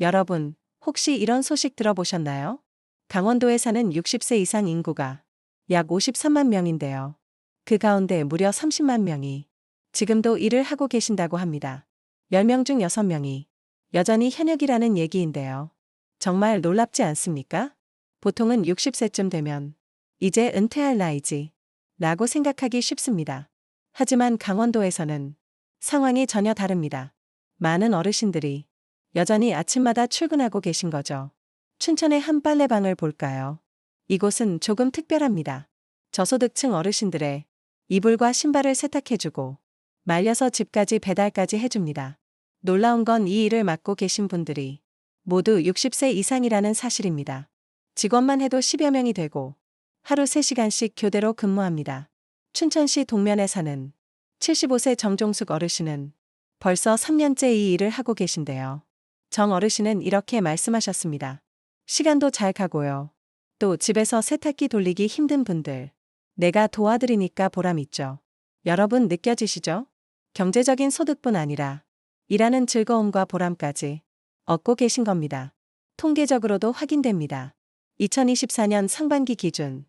여러분, 혹시 이런 소식 들어보셨나요? 강원도에 사는 60세 이상 인구가 약 53만 명인데요. 그 가운데 무려 30만 명이 지금도 일을 하고 계신다고 합니다. 10명 중 6명이 여전히 현역이라는 얘기인데요. 정말 놀랍지 않습니까? 보통은 60세쯤 되면 이제 은퇴할 나이지 라고 생각하기 쉽습니다. 하지만 강원도에서는 상황이 전혀 다릅니다. 많은 어르신들이 여전히 아침마다 출근하고 계신 거죠. 춘천의 한 빨래방을 볼까요? 이곳은 조금 특별합니다. 저소득층 어르신들의 이불과 신발을 세탁해주고 말려서 집까지 배달까지 해줍니다. 놀라운 건 이 일을 맡고 계신 분들이 모두 60세 이상이라는 사실입니다. 직원만 해도 10여 명이 되고 하루 3시간씩 교대로 근무합니다. 춘천시 동면에 사는 75세 정종숙 어르신은 벌써 3년째 이 일을 하고 계신데요. 정 어르신은 이렇게 말씀하셨습니다. 시간도 잘 가고요. 또 집에서 세탁기 돌리기 힘든 분들 내가 도와드리니까 보람 있죠. 여러분 느껴지시죠? 경제적인 소득뿐 아니라 일하는 즐거움과 보람까지 얻고 계신 겁니다. 통계적으로도 확인됩니다. 2024년 상반기 기준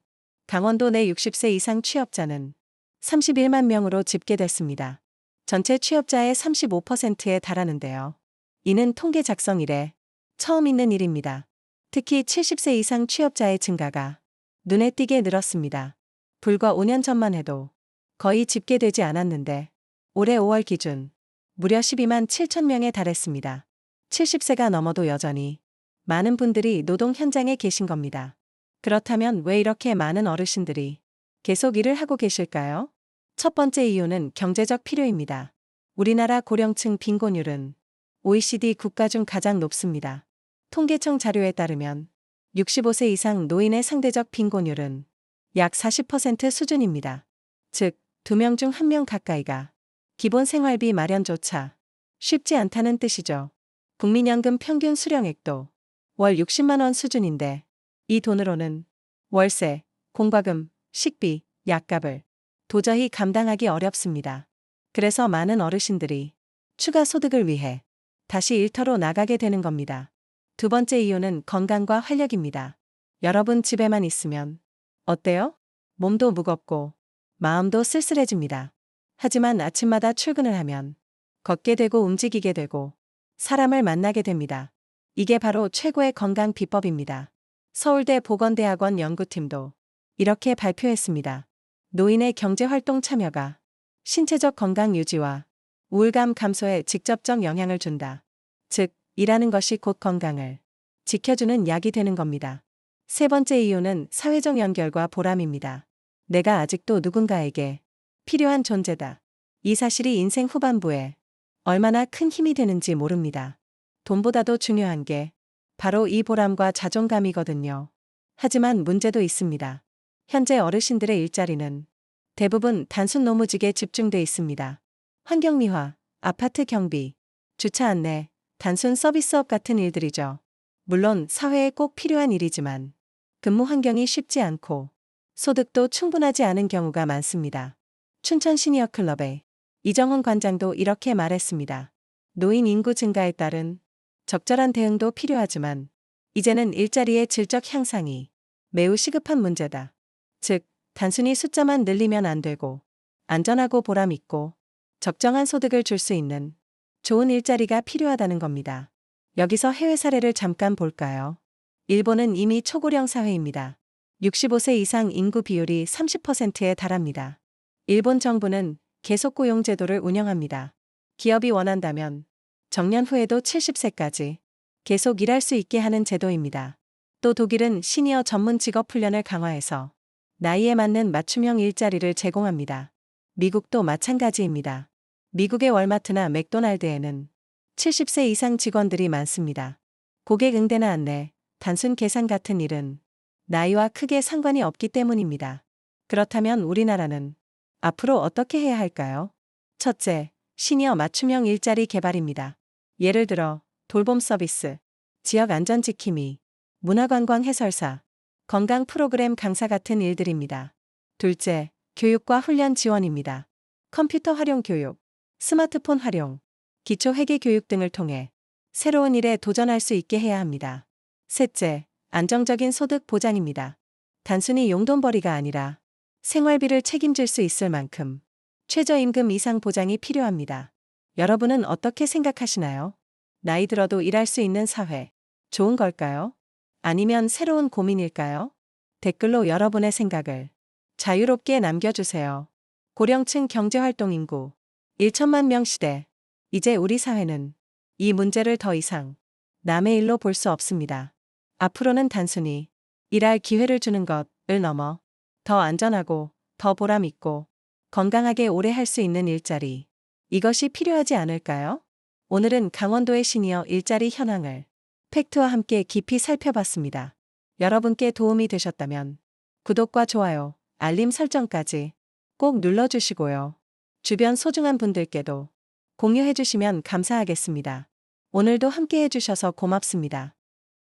강원도 내 60세 이상 취업자는 31만 명으로 집계됐습니다. 전체 취업자의 35%에 달하는데요. 이는 통계 작성 이래 처음 있는 일입니다. 특히 70세 이상 취업자의 증가가 눈에 띄게 늘었습니다. 불과 5년 전만 해도 거의 집계되지 않았는데 올해 5월 기준 무려 12만 7천 명에 달했습니다. 70세가 넘어도 여전히 많은 분들이 노동 현장에 계신 겁니다. 그렇다면 왜 이렇게 많은 어르신들이 계속 일을 하고 계실까요? 첫 번째 이유는 경제적 필요입니다. 우리나라 고령층 빈곤율은 OECD 국가 중 가장 높습니다. 통계청 자료에 따르면 65세 이상 노인의 상대적 빈곤율은 약 40% 수준입니다. 즉, 2명 중 1명 가까이가 기본 생활비 마련조차 쉽지 않다는 뜻이죠. 국민연금 평균 수령액도 월 60만 원 수준인데 이 돈으로는 월세, 공과금, 식비, 약값을 도저히 감당하기 어렵습니다. 그래서 많은 어르신들이 추가 소득을 위해 다시 일터로 나가게 되는 겁니다. 두 번째 이유는 건강과 활력입니다. 여러분 집에만 있으면 어때요? 몸도 무겁고 마음도 쓸쓸해집니다. 하지만 아침마다 출근을 하면 걷게 되고 움직이게 되고 사람을 만나게 됩니다. 이게 바로 최고의 건강 비법입니다. 서울대 보건대학원 연구팀도 이렇게 발표했습니다. 노인의 경제활동 참여가 신체적 건강 유지와 우울감 감소에 직접적 영향을 준다. 즉, 일하는 것이 곧 건강을 지켜주는 약이 되는 겁니다. 세 번째 이유는 사회적 연결과 보람입니다. 내가 아직도 누군가에게 필요한 존재다. 이 사실이 인생 후반부에 얼마나 큰 힘이 되는지 모릅니다. 돈보다도 중요한 게 바로 이 보람과 자존감이거든요. 하지만 문제도 있습니다. 현재 어르신들의 일자리는 대부분 단순 노무직에 집중돼 있습니다. 환경미화, 아파트 경비, 주차 안내, 단순 서비스업 같은 일들이죠. 물론 사회에 꼭 필요한 일이지만 근무 환경이 쉽지 않고 소득도 충분하지 않은 경우가 많습니다. 춘천 시니어 클럽의 이정훈 관장도 이렇게 말했습니다. 노인 인구 증가에 따른 적절한 대응도 필요하지만 이제는 일자리의 질적 향상이 매우 시급한 문제다. 즉, 단순히 숫자만 늘리면 안 되고 안전하고 보람 있고 적정한 소득을 줄 수 있는 좋은 일자리가 필요하다는 겁니다. 여기서 해외 사례를 잠깐 볼까요? 일본은 이미 초고령 사회입니다. 65세 이상 인구 비율이 30%에 달합니다. 일본 정부는 계속고용 제도를 운영합니다. 기업이 원한다면 정년 후에도 70세까지 계속 일할 수 있게 하는 제도입니다. 또 독일은 시니어 전문 직업 훈련을 강화해서 나이에 맞는 맞춤형 일자리를 제공합니다. 미국도 마찬가지입니다. 미국의 월마트나 맥도날드에는 70세 이상 직원들이 많습니다. 고객 응대나 안내, 단순 계산 같은 일은 나이와 크게 상관이 없기 때문입니다. 그렇다면 우리나라는 앞으로 어떻게 해야 할까요? 첫째, 시니어 맞춤형 일자리 개발입니다. 예를 들어 돌봄 서비스, 지역 안전 지킴이, 문화관광 해설사, 건강 프로그램 강사 같은 일들입니다. 둘째, 교육과 훈련 지원입니다. 컴퓨터 활용 교육, 스마트폰 활용, 기초 회계 교육 등을 통해 새로운 일에 도전할 수 있게 해야 합니다. 셋째, 안정적인 소득 보장입니다. 단순히 용돈벌이가 아니라 생활비를 책임질 수 있을 만큼 최저임금 이상 보장이 필요합니다. 여러분은 어떻게 생각하시나요? 나이 들어도 일할 수 있는 사회, 좋은 걸까요? 아니면 새로운 고민일까요? 댓글로 여러분의 생각을 자유롭게 남겨주세요. 고령층 경제활동 인구 1천만 명 시대. 이제 우리 사회는 이 문제를 더 이상 남의 일로 볼 수 없습니다. 앞으로는 단순히 일할 기회를 주는 것을 넘어 더 안전하고 더 보람있고 건강하게 오래 할 수 있는 일자리. 이것이 필요하지 않을까요? 오늘은 강원도의 시니어 일자리 현황을 팩트와 함께 깊이 살펴봤습니다. 여러분께 도움이 되셨다면 구독과 좋아요, 알림 설정까지 꼭 눌러주시고요. 주변 소중한 분들께도 공유해주시면 감사하겠습니다. 오늘도 함께 해주셔서 고맙습니다.